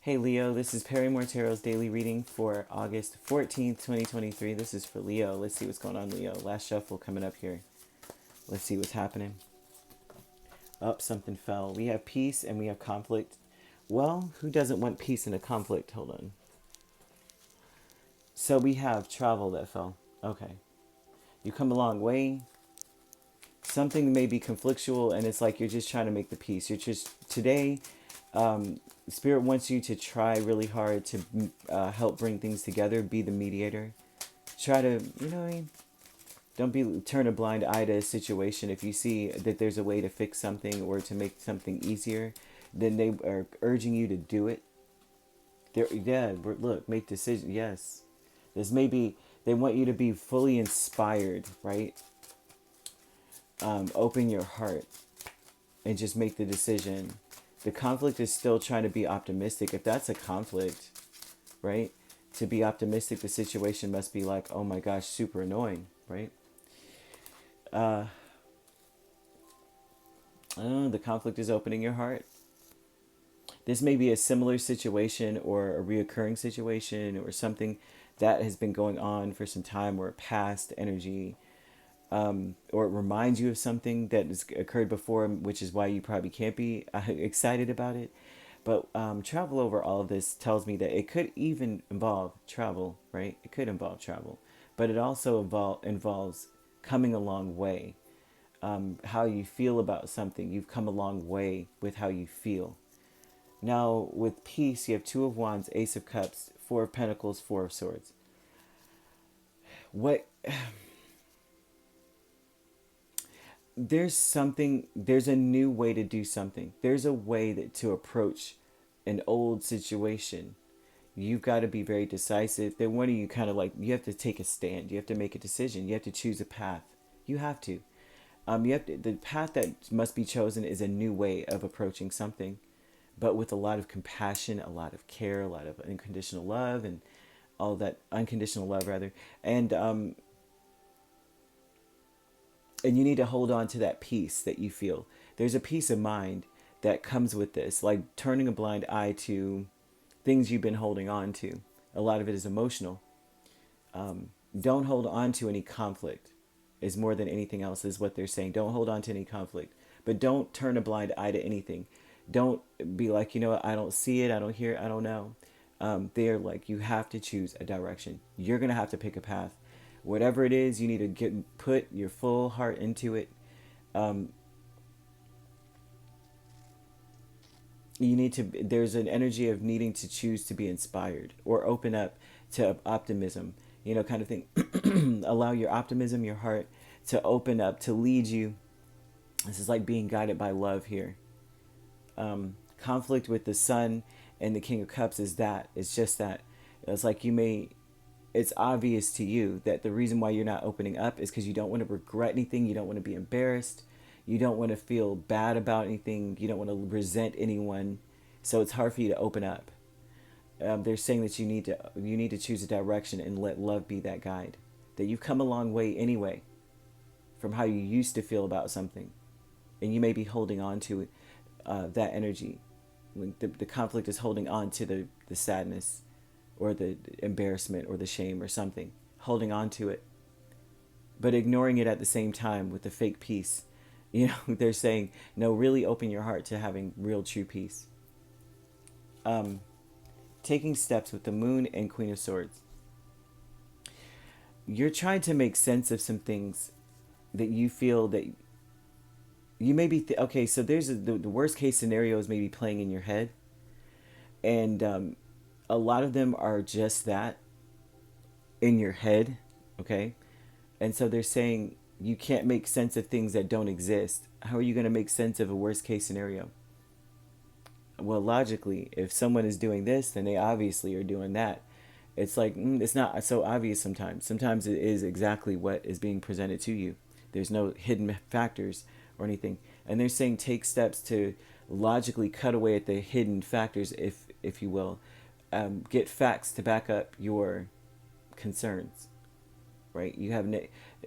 Hey Leo, this is Perrymore Tarot's daily reading for August 14th, 2023. This is for Leo. Let's see what's going on, Leo. Last shuffle coming up here. Let's see what's happening. Up, something fell. We have peace and we have conflict. Well, who doesn't want peace in a conflict? Hold on. So we have travel that fell. Okay. You come a long way. Something may be conflictual and it's like you're just trying to make the peace. You're just, today, Spirit wants you to try really hard to help bring things together, be the mediator. Try to, you know what I mean? Don't turn a blind eye to a situation. If you see that there's a way to fix something or to make something easier, then they are urging you to do it. Look, make decisions. Yes. This may be, they want you to be fully inspired, right? Open your heart and just make the decision. The conflict is still trying to be optimistic. If that's a conflict, right? To be optimistic, the situation must be like, oh my gosh, super annoying, right? I don't know, the conflict is opening your heart. This may be a similar situation or a reoccurring situation or something that has been going on for some time or a past energy. Or it reminds you of something that has occurred before, which is why you probably can't be excited about it. But travel over all of this tells me that it could even involve travel, right? It could involve travel. But it also involves coming a long way. How you feel about something. You've come a long way with how you feel. Now, with peace, you have Two of Wands, Ace of Cups, Four of Pentacles, Four of Swords. There's a new way to do something. There's a way to approach an old situation. You've got to be very decisive. Then what are you kind of like, you have to take a stand. You have to make a decision. You have to choose a path. You have to. The path that must be chosen is a new way of approaching something, but with a lot of compassion, a lot of care, a lot of unconditional love, and all that unconditional love rather. And you need to hold on to that peace that you feel. There's a peace of mind that comes with this, like turning a blind eye to things you've been holding on to. A lot of it is emotional. Don't hold on to any conflict is more than anything else is what they're saying. Don't hold on to any conflict, but don't turn a blind eye to anything. Don't be like, you know what, I don't see it, I don't hear it, I don't know. They're like, you have to choose a direction. You're going to have to pick a path. Whatever it is, you need to put your full heart into it. There's an energy of needing to choose to be inspired or open up to optimism, kind of thing. Allow your optimism, your heart to open up, to lead you. This is like being guided by love here. Conflict with the Sun and the King of Cups is that. It's just that. It's like it's obvious to you that the reason why you're not opening up is because you don't want to regret anything. You don't want to be embarrassed. You don't want to feel bad about anything. You don't want to resent anyone. So it's hard for you to open up. They're saying that you need to choose a direction and let love be that guide. That you've come a long way anyway from how you used to feel about something. And you may be holding on to that energy. When the conflict is holding on to the sadness or the embarrassment or the shame or something. Holding on to it. But ignoring it at the same time with the fake peace. They're saying, no, really open your heart to having real true peace. Taking steps with the Moon and Queen of Swords. You're trying to make sense of some things that you feel that you may be... okay, so there's the worst case scenarios maybe playing in your head. And a lot of them are just that, in your head, okay? And so they're saying you can't make sense of things that don't exist. How are you going to make sense of a worst case scenario? Well, logically, if someone is doing this, then they obviously are doing that. It's like, it's not so obvious sometimes. Sometimes it is exactly what is being presented to you. There's no hidden factors or anything. And they're saying take steps to logically cut away at the hidden factors, if you will. Get facts to back up your concerns, right?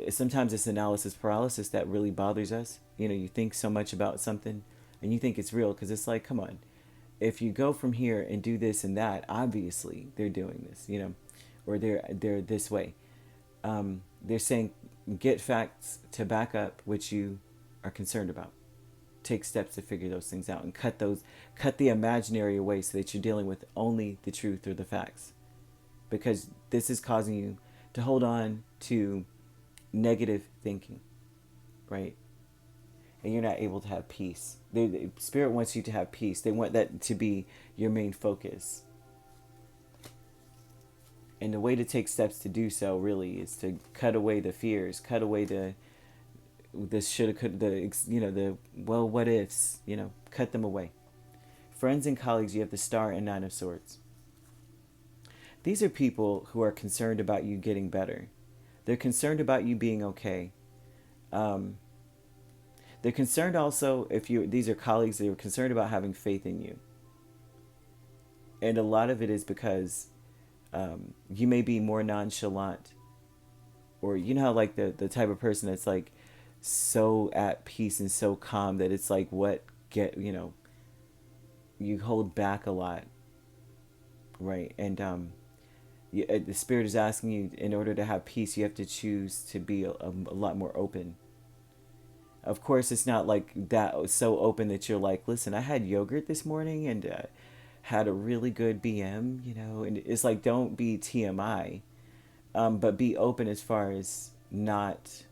Sometimes it's analysis paralysis that really bothers us. You think so much about something and you think it's real because it's like, come on, if you go from here and do this and that, obviously they're doing this, or they're this way. They're saying get facts to back up what you are concerned about. Take steps to figure those things out and cut the imaginary away so that you're dealing with only the truth or the facts. Because this is causing you to hold on to negative thinking, right? And you're not able to have peace. The Spirit wants you to have peace. They want that to be your main focus. And the way to take steps to do so really is to cut away the fears, cut away the shoulda, coulda, the well, what ifs, cut them away. Friends and colleagues, you have the Star and Nine of Swords. These are people who are concerned about you getting better. They're concerned about you being okay. They're concerned also, these are colleagues, they're concerned about having faith in you. And a lot of it is because you may be more nonchalant. Or you know how like the type of person that's like so at peace and so calm that it's like you hold back a lot. Right? And the Spirit is asking you, in order to have peace, you have to choose to be a lot more open. Of course, it's not like that so open that you're like, listen, I had yogurt this morning and had a really good BM, and it's like, don't be TMI, but be open as far as not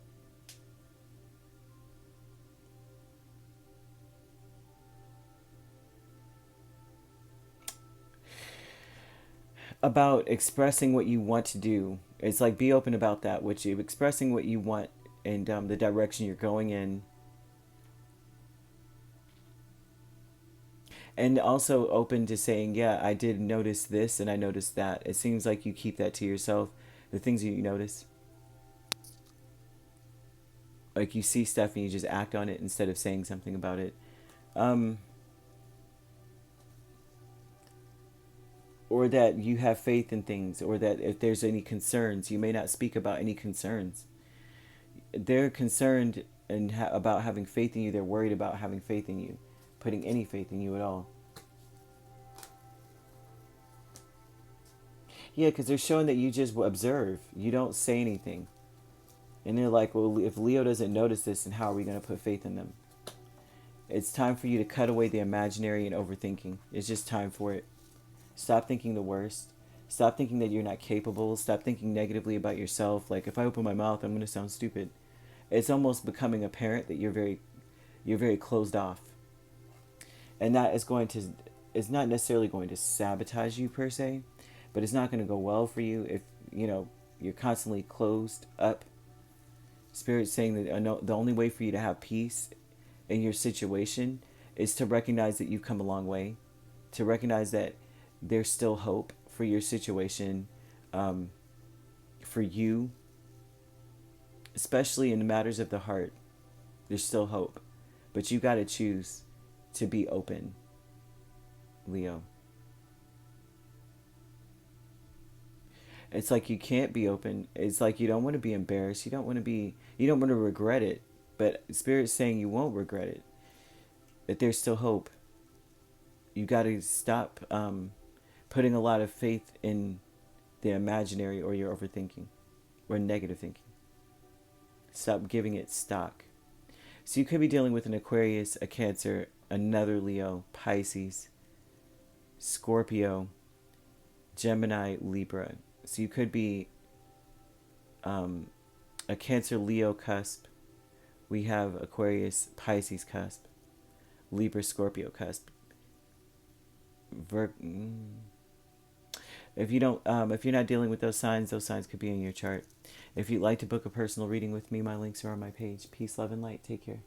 about expressing what you want to do. It's like, be open about that, which you expressing what you want and the direction you're going in. And also open to saying, yeah, I did notice this and I noticed that. It seems like you keep that to yourself, the things that you notice. Like you see stuff and you just act on it instead of saying something about it. Or that you have faith in things, or that if there's any concerns, you may not speak about any concerns. They're concerned about having faith in you. They're worried about having faith in you, putting any faith in you at all. Yeah, because they're showing that you just observe. You don't say anything. And they're like, well, if Leo doesn't notice this, then how are we going to put faith in them? It's time for you to cut away the imaginary and overthinking. It's just time for it. Stop thinking the worst. Stop thinking that you're not capable. Stop thinking negatively about yourself. Like, if I open my mouth, I'm going to sound stupid. It's almost becoming apparent that you're very closed off. And that is not necessarily going to sabotage you per se, but it's not going to go well for you if, you're constantly closed up. Spirit's saying that the only way for you to have peace in your situation is to recognize that you've come a long way, to recognize that there's still hope for your situation, for you, especially in the matters of the heart. There's still hope, but you got to choose to be open, Leo. It's like you can't be open. It's like you don't want to be embarrassed. You don't want to regret it. But Spirit's saying you won't regret it. That there's still hope. You got to stop putting a lot of faith in the imaginary or your overthinking or negative thinking. Stop giving it stock. So you could be dealing with an Aquarius, a Cancer, another Leo, Pisces, Scorpio, Gemini, Libra. So you could be a Cancer, Leo cusp. We have Aquarius, Pisces cusp, Libra, Scorpio cusp. If you're not dealing with those signs could be in your chart. If you'd like to book a personal reading with me, my links are on my page. Peace, love, and light. Take care.